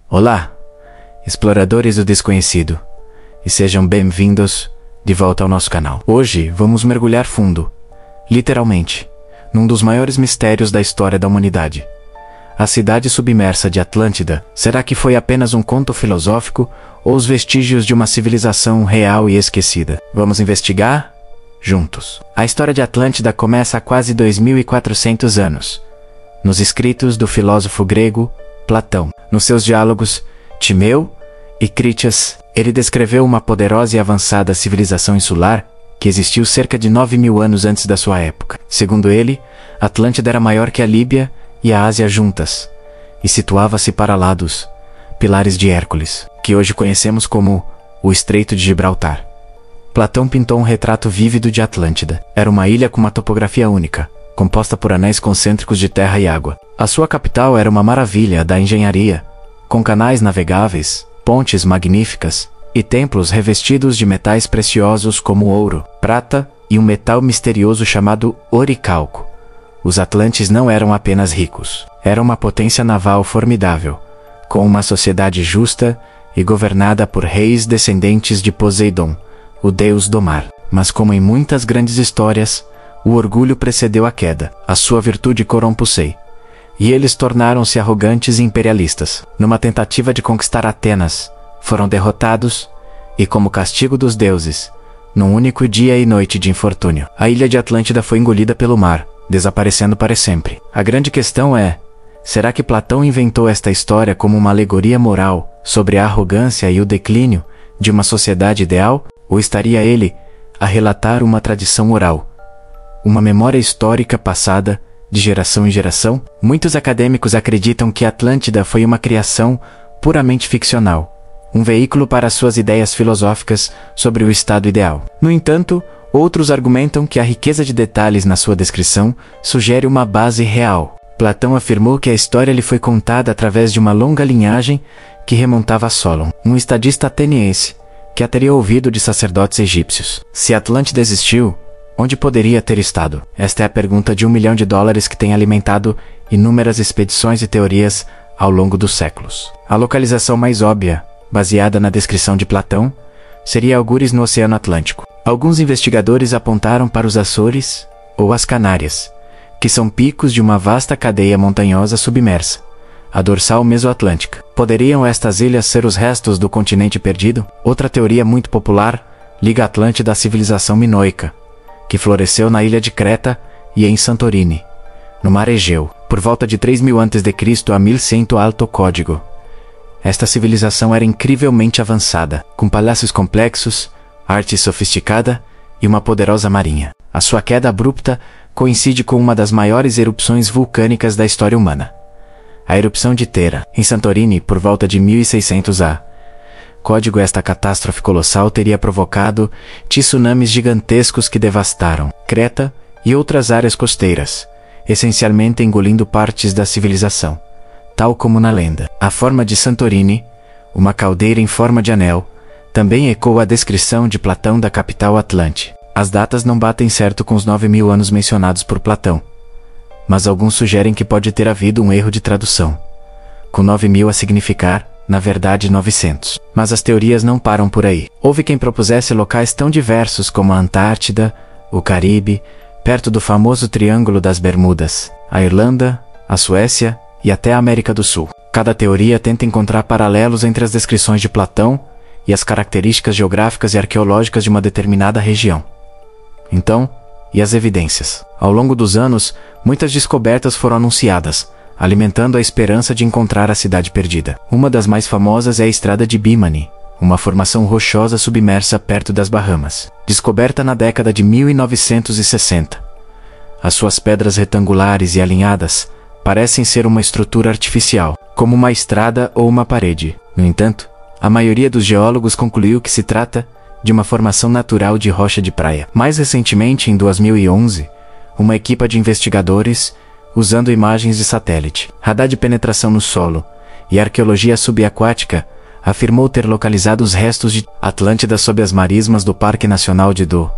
Olá, exploradores do desconhecido, e sejam bem-vindos de volta ao nosso canal. Hoje vamos mergulhar fundo, literalmente, num dos maiores mistérios da história da humanidade. A cidade submersa de Atlântida, será que foi apenas um conto filosófico ou os vestígios de uma civilização real e esquecida? Vamos investigar juntos. A história de Atlântida começa há quase 2.400 anos, nos escritos do filósofo grego Platão. Nos seus diálogos Timeu e Critias, ele descreveu uma poderosa e avançada civilização insular que existiu cerca de 9.000 anos antes da sua época. Segundo ele, Atlântida era maior que a Líbia e a Ásia juntas, e situava-se para lá dos Pilares de Hércules, que hoje conhecemos como o Estreito de Gibraltar. Platão pintou um retrato vívido de Atlântida. Era uma ilha com uma topografia única, composta por anéis concêntricos de terra e água. A sua capital era uma maravilha da engenharia, com canais navegáveis, pontes magníficas e templos revestidos de metais preciosos como ouro, prata e um metal misterioso chamado oricalco. Os atlantes não eram apenas ricos, era uma potência naval formidável, com uma sociedade justa e governada por reis descendentes de Poseidon, o deus do mar. Mas como em muitas grandes histórias, o orgulho precedeu a queda, a sua virtude corrompeu-se, e eles tornaram-se arrogantes e imperialistas. Numa tentativa de conquistar Atenas, foram derrotados, e como castigo dos deuses, num único dia e noite de infortúnio, a ilha de Atlântida foi engolida pelo mar, desaparecendo para sempre. A grande questão é, será que Platão inventou esta história como uma alegoria moral sobre a arrogância e o declínio de uma sociedade ideal, ou estaria ele a relatar uma tradição oral, uma memória histórica passada de geração em geração? Muitos acadêmicos acreditam que Atlântida foi uma criação puramente ficcional, um veículo para suas ideias filosóficas sobre o estado ideal. No entanto, outros argumentam que a riqueza de detalhes na sua descrição sugere uma base real. Platão afirmou que a história lhe foi contada através de uma longa linhagem que remontava a Solon, um estadista ateniense, que a teria ouvido de sacerdotes egípcios. Se Atlântida existiu, onde poderia ter estado? Esta é a pergunta de $1 milhão que tem alimentado inúmeras expedições e teorias ao longo dos séculos. A localização mais óbvia, baseada na descrição de Platão, seria algures no Oceano Atlântico. Alguns investigadores apontaram para os Açores ou as Canárias, que são picos de uma vasta cadeia montanhosa submersa, a dorsal mesoatlântica. Poderiam estas ilhas ser os restos do continente perdido? Outra teoria muito popular liga Atlântida à civilização minoica, que floresceu na ilha de Creta e em Santorini, no mar Egeu, por volta de 3.000 a.C. a 1100 Alto Código. Esta civilização era incrivelmente avançada, com palácios complexos, arte sofisticada e uma poderosa marinha. A sua queda abrupta coincide com uma das maiores erupções vulcânicas da história humana, a erupção de Thera, em Santorini, por volta de 1600 a. Código. Esta catástrofe colossal teria provocado tsunamis gigantescos que devastaram Creta e outras áreas costeiras, essencialmente engolindo partes da civilização, tal como na lenda. A forma de Santorini, uma caldeira em forma de anel, também ecoa a descrição de Platão da capital Atlante. As datas não batem certo com os 9.000 anos mencionados por Platão, mas alguns sugerem que pode ter havido um erro de tradução, com 9.000 a significar, na verdade, 900. Mas as teorias não param por aí. Houve quem propusesse locais tão diversos como a Antártida, o Caribe, perto do famoso Triângulo das Bermudas, a Irlanda, a Suécia e até a América do Sul. Cada teoria tenta encontrar paralelos entre as descrições de Platão e as características geográficas e arqueológicas de uma determinada região. Então, e as evidências? Ao longo dos anos, muitas descobertas foram anunciadas, alimentando a esperança de encontrar a cidade perdida. Uma das mais famosas é a Estrada de Bimini, uma formação rochosa submersa perto das Bahamas, descoberta na década de 1960. As suas pedras retangulares e alinhadas parecem ser uma estrutura artificial, como uma estrada ou uma parede. No entanto, a maioria dos geólogos concluiu que se trata de uma formação natural de rocha de praia. Mais recentemente, em 2011, uma equipa de investigadores, usando imagens de satélite, radar de penetração no solo e arqueologia subaquática, afirmou ter localizado os restos de Atlântida sob as marismas do Parque Nacional de Do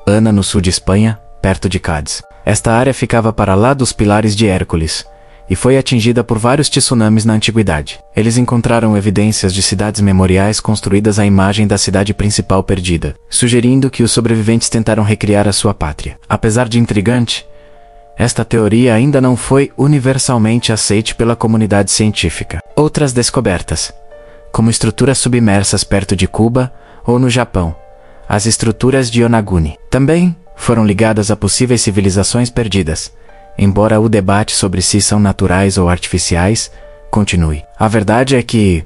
Ana, no sul de Espanha, perto de Cádiz. Esta área ficava para lá dos Pilares de Hércules, e foi atingida por vários tsunamis na antiguidade. Eles encontraram evidências de cidades memoriais construídas à imagem da cidade principal perdida, sugerindo que os sobreviventes tentaram recriar a sua pátria. Apesar de intrigante, esta teoria ainda não foi universalmente aceita pela comunidade científica. Outras descobertas, como estruturas submersas perto de Cuba ou no Japão, as estruturas de Yonaguni, também foram ligadas a possíveis civilizações perdidas, embora o debate sobre se são naturais ou artificiais continue. A verdade é que,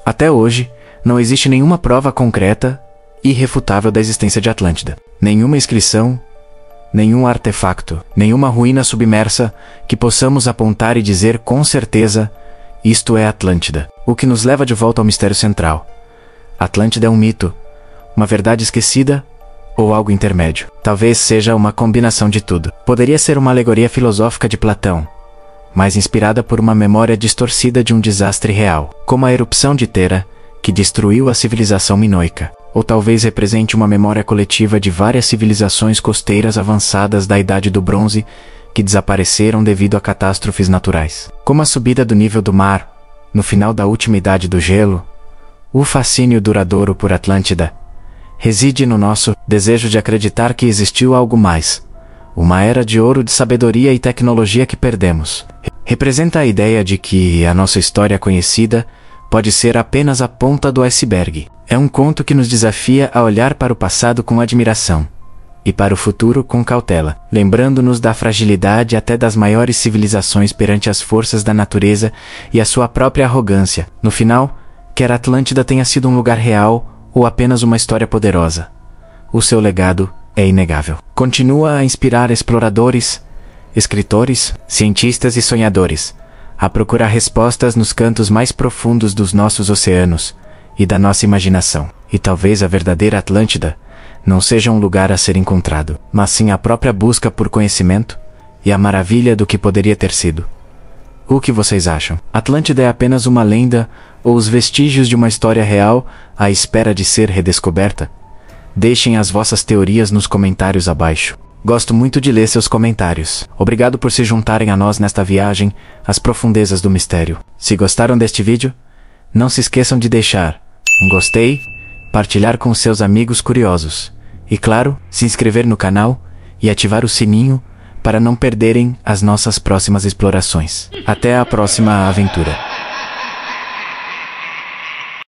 até hoje, não existe nenhuma prova concreta e irrefutável da existência de Atlântida. Nenhuma inscrição, nenhum artefacto, nenhuma ruína submersa que possamos apontar e dizer com certeza: isto é Atlântida. O que nos leva de volta ao mistério central. Atlântida é um mito, uma verdade esquecida ou algo intermédio. Talvez seja uma combinação de tudo. Poderia ser uma alegoria filosófica de Platão, mas inspirada por uma memória distorcida de um desastre real, como a erupção de Thera, que destruiu a civilização minoica. Ou talvez represente uma memória coletiva de várias civilizações costeiras avançadas da Idade do Bronze que desapareceram devido a catástrofes naturais. Como a subida do nível do mar, no final da última Idade do Gelo, o fascínio duradouro por Atlântida reside no nosso desejo de acreditar que existiu algo mais, uma era de ouro de sabedoria e tecnologia que perdemos. Representa a ideia de que a nossa história conhecida pode ser apenas a ponta do iceberg. É um conto que nos desafia a olhar para o passado com admiração e para o futuro com cautela, lembrando-nos da fragilidade até das maiores civilizações perante as forças da natureza e a sua própria arrogância. No final, quer Atlântida tenha sido um lugar real ou apenas uma história poderosa, o seu legado é inegável. Continua a inspirar exploradores, escritores, cientistas e sonhadores a procurar respostas nos cantos mais profundos dos nossos oceanos e da nossa imaginação. E talvez a verdadeira Atlântida não seja um lugar a ser encontrado, mas sim a própria busca por conhecimento e a maravilha do que poderia ter sido. O que vocês acham? Atlântida é apenas uma lenda ou os vestígios de uma história real à espera de ser redescoberta? Deixem as vossas teorias nos comentários abaixo. Gosto muito de ler seus comentários. Obrigado por se juntarem a nós nesta viagem às profundezas do mistério. Se gostaram deste vídeo, não se esqueçam de deixar um gostei, partilhar com seus amigos curiosos e, claro, se inscrever no canal e ativar o sininho para não perderem as nossas próximas explorações. Até a próxima aventura!